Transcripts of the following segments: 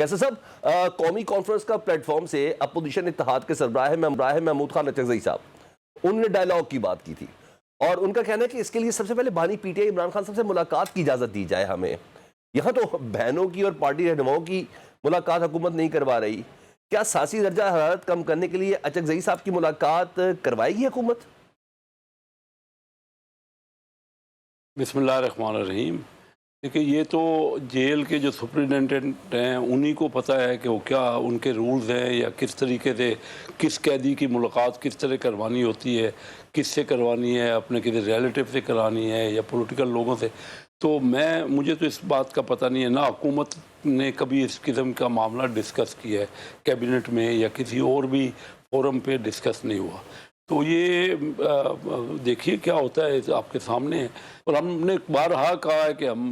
कैसे साहब, कौमी कॉन्फ्रेंस का प्लेटफॉर्म से अपोजिशन इत्तेहाद के सरबराह महमूद खान अचकज़ई साहब, उन्होंने डायलॉग की बात की थी और उनका कहना है कि इसके लिए सबसे पहले बानी पीटीआई इमरान खान साहब से मुलाकात की इजाज़त दी जाए हमें। यहाँ तो बहनों की और पार्टी रहनुमाओं की मुलाकात हुकूमत नहीं करवा रही। क्या सियासी दर्जा हरारत कम करने के लिए अचकज़ई साहब की मुलाकात करवाएगी हुकूमत? बिस्मिल्लाहिर्रहमानिर्रहीम। देखिए, ये तो जेल के जो सुपरिटेंडेंट हैं उन्हीं को पता है कि वो क्या उनके रूल्स हैं या किस तरीके से किस कैदी की मुलाकात किस तरह करवानी होती है, किससे करवानी है, अपने किसी रिलेटिव से करानी है या पॉलिटिकल लोगों से। तो मुझे तो इस बात का पता नहीं है, ना हुकूमत ने कभी इस किस्म का मामला डिस्कस किया है कैबिनेट में या किसी और भी फोरम पे डिस्कस नहीं हुआ। तो ये देखिए क्या होता है आपके सामने है। और हमने बारहा कहा है कि हम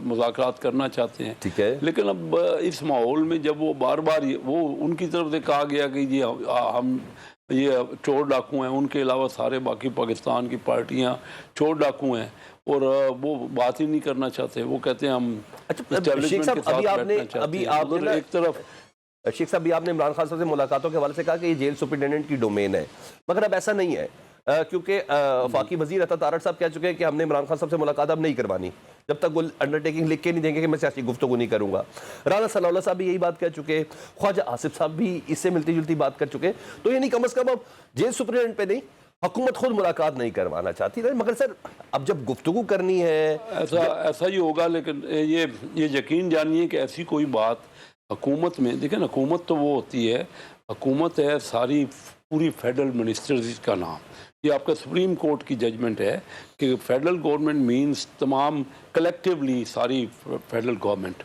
मुज़ाकरात करना चाहते हैं, ठीक है, लेकिन अब इस माहौल में जब वो बार बार वो उनकी तरफ से कहा गया कि जी हम ये चोर डाकू हैं, उनके अलावा सारे बाकी पाकिस्तान की पार्टियां चोर डाकू हैं और वो बात ही नहीं करना चाहते। वो कहते हैं हम एस्टेब्लिशमेंट के साथ बैठना चाहते हैं। एक तरफ शेख साहब, आपने इमरान खान साहब से मुलाकातों के हवाले से कहा कि ये जेल सुपरिटेंडेंट की डोमेन है, मगर अब ऐसा नहीं है, क्योंकि वफाकी वजीर अता तारड़ साहब कह चुके हैं कि हमने इमरान खान साहब से मुलाकात अब नहीं करवानी जब तक वो अंडरटेकिंग लिख के नहीं देंगे कि मैं सियासी गुफ्तगू नहीं करूंगा। राना सलाउल्लाह साहब भी यही बात कह चुके, ख्वाजा आसिफ साहब भी इससे मिलती जुलती बात कर चुके। तो ये नहीं, कम अज कम अब जेल सुपरिटेंडेंट पे नहीं, हुकूमत खुद मुलाकात नहीं करवाना चाहती है। मगर सर, अब जब गुफ्तगू करनी है ऐसा ही होगा। लेकिन ये यकीन जानिए कि ऐसी कोई बात हुकूमत में, देखिए ना, हुकूमत तो वो होती है, हुकूमत है सारी पूरी फेडरल मिनिस्टर्स का नाम। ये आपका सुप्रीम कोर्ट की जजमेंट है कि फेडरल गवर्नमेंट मींस तमाम कलेक्टिवली सारी फेडरल गवर्नमेंट,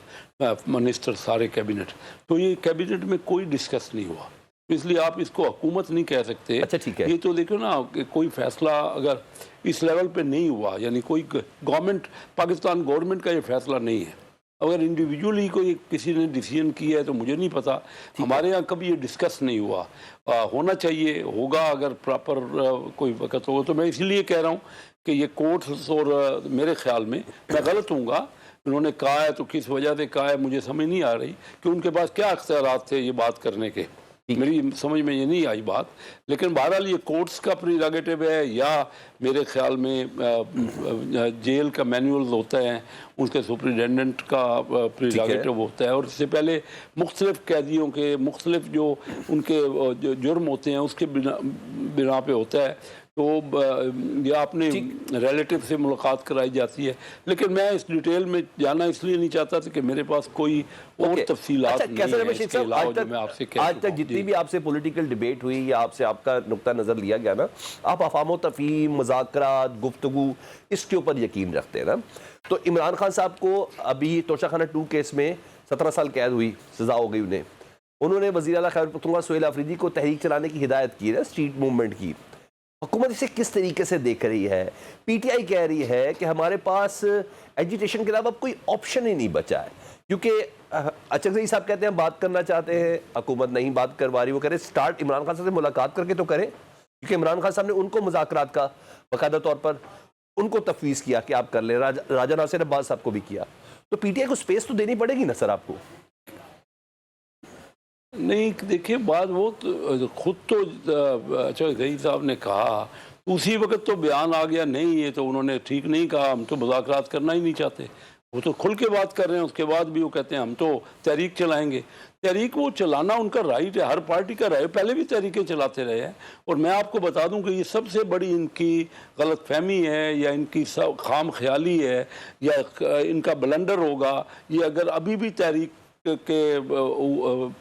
मिनिस्टर, सारे कैबिनेट। तो ये कैबिनेट में कोई डिस्कस नहीं हुआ, इसलिए आप इसको हुकूमत नहीं कह सकते। अच्छा, ठीक है। ये तो देखो ना कि कोई फैसला अगर इस लेवल पे नहीं हुआ, यानी कोई गवर्नमेंट, पाकिस्तान गवर्नमेंट का ये फैसला नहीं है। अगर इंडिविजुअली कोई किसी ने डिसीजन किया है तो मुझे नहीं पता, हमारे यहाँ कभी ये डिस्कस नहीं हुआ। होना चाहिए, होगा अगर प्रॉपर कोई वक्त होगा। तो मैं इसलिए कह रहा हूँ कि ये कोर्ट्स, और मेरे ख्याल में मैं गलत हूँगा, उन्होंने कहा है तो किस वजह से कहा है मुझे समझ नहीं आ रही कि उनके पास क्या अख्तियारात थे ये बात करने के, मेरी समझ में ये नहीं आई बात। लेकिन बहरहाल ये कोर्ट्स का प्रीरोगेटिव है या मेरे ख्याल में जेल का मैनुअल होता है, उसके सुपरिटेंडेंट का प्रीरोगेटिव होता है। और इससे पहले मुख्तलिफ कैदियों के मुख्तलिफ जो उनके जो जुर्म होते हैं उसके बिना पे होता है। तो या अपने रिलेटिव से मुलाकात कराई जाती है। लेकिन मैं इस डिटेल में जाना इसलिए नहीं चाहता था कि मेरे पास कोई और तफसीलात नहीं है इसके अलावा जो मैं आपसे कह आज तक जितनी भी आपसे पॉलिटिकल डिबेट हुई या आपसे आपका नुक्ता नज़र लिया गया ना, आप अफाम तफहीम, मुज़ाकरात, गुफ्तगू, इसके ऊपर यकीन रखते हैं ना। तो इमरान खान साहब को अभी तोशाखाना 2 केस में 17 साल कैद हुई, सज़ा हो गई उन्हें। उन्होंने वज़ीर आला खैबर पख्तूनख्वा सुहेल आफरीदी को तहरीक चलाने की हिदायत की है, स्ट्रीट मूवमेंट की। हुकूमत इसे किस तरीके से देख रही है? पीटीआई कह रही है कि हमारे पास एजुटेशन के अलावा अब कोई ऑप्शन ही नहीं बचा है, क्योंकि अचकज़ई साहब कहते हैं बात करना चाहते हैं, हुकूमत नहीं बात करवा रही। वो कह रहे स्टार्ट इमरान खान साहब से मुलाकात करके तो करें, क्योंकि इमरान खान साहब ने उनको मुज़ाकरात का बाकायदा तौर पर उनको तफवीज़ किया कि आप कर लें। राजा नासिर अब्बास साहब को भी किया। तो पीटीआई को स्पेस तो देनी पड़ेगी ना सर आपको? नहीं, देखिए बात वो तो खुद तो अचकज़ई साहब ने कहा, उसी वक्त तो बयान आ गया नहीं, ये तो उन्होंने ठीक नहीं कहा, हम तो मुज़ाकरात करना ही नहीं चाहते। वो तो खुल के बात कर रहे हैं। उसके बाद भी वो कहते हैं हम तो तहरीक चलाएंगे। तहरीक वो चलाना उनका राइट है, हर पार्टी का राइट, पहले भी तहरीकें चलाते रहे हैं। और मैं आपको बता दूं कि ये सबसे बड़ी इनकी गलतफहमी है या इनकी सब खाम ख्याली है या इनका ब्लंडर होगा ये अगर अभी भी तहरीक के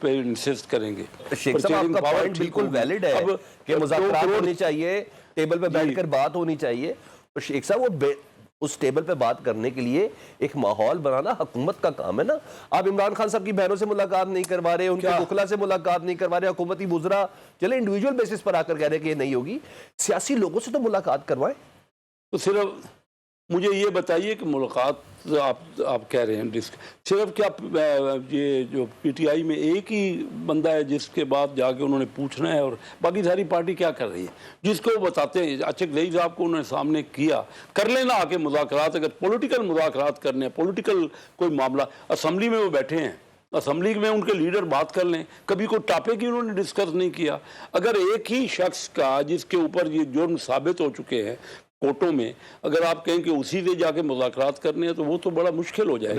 पे इंसिस्ट करेंगे। शेख साहब, आपका पॉइंट बिल्कुल वैलिड है कि मुज़ाकरात होनी चाहिए, टेबल पे बैठकर बात होनी चाहिए। तो शेख साहब, वो उस टेबल पे बात करने के लिए एक माहौल बनाना हुकूमत का काम है ना। आप इमरान खान साहब की बहनों से मुलाकात नहीं करवा रहे, उनके वकला से मुलाकात नहीं करवा रहे, हुकूमती बुज़रा चले इंडिविजुअल बेसिस पर आकर कह रहे हैं कि ये नहीं होगी, सियासी लोगों से तो मुलाकात करवाएं। तो सिर्फ मुझे ये बताइए कि मुलाकात आप कह रहे हैं सिर्फ क्या ये जो पीटीआई में एक ही बंदा है जिसके बाद जाके उन्होंने पूछना है और बाकी सारी पार्टी क्या कर रही है? जिसको वो बताते हैं अचकज़ई साहब को उन्होंने सामने किया, कर लेना आके मुज़ाकरात। अगर पॉलिटिकल मुज़ाकरात करने हैं, पॉलिटिकल कोई मामला, असम्बली में वो बैठे हैं, असम्बली में उनके लीडर बात कर लें, कभी कोई टॉपिक ही उन्होंने डिस्कस नहीं किया। अगर एक ही शख्स का जिसके ऊपर ये जुर्म साबित हो चुके हैं कोर्टों में, अगर आप कहें कि उसी से जाके मुज़ाकरात करने हैं तो वो तो बड़ा मुश्किल हो जाएगा।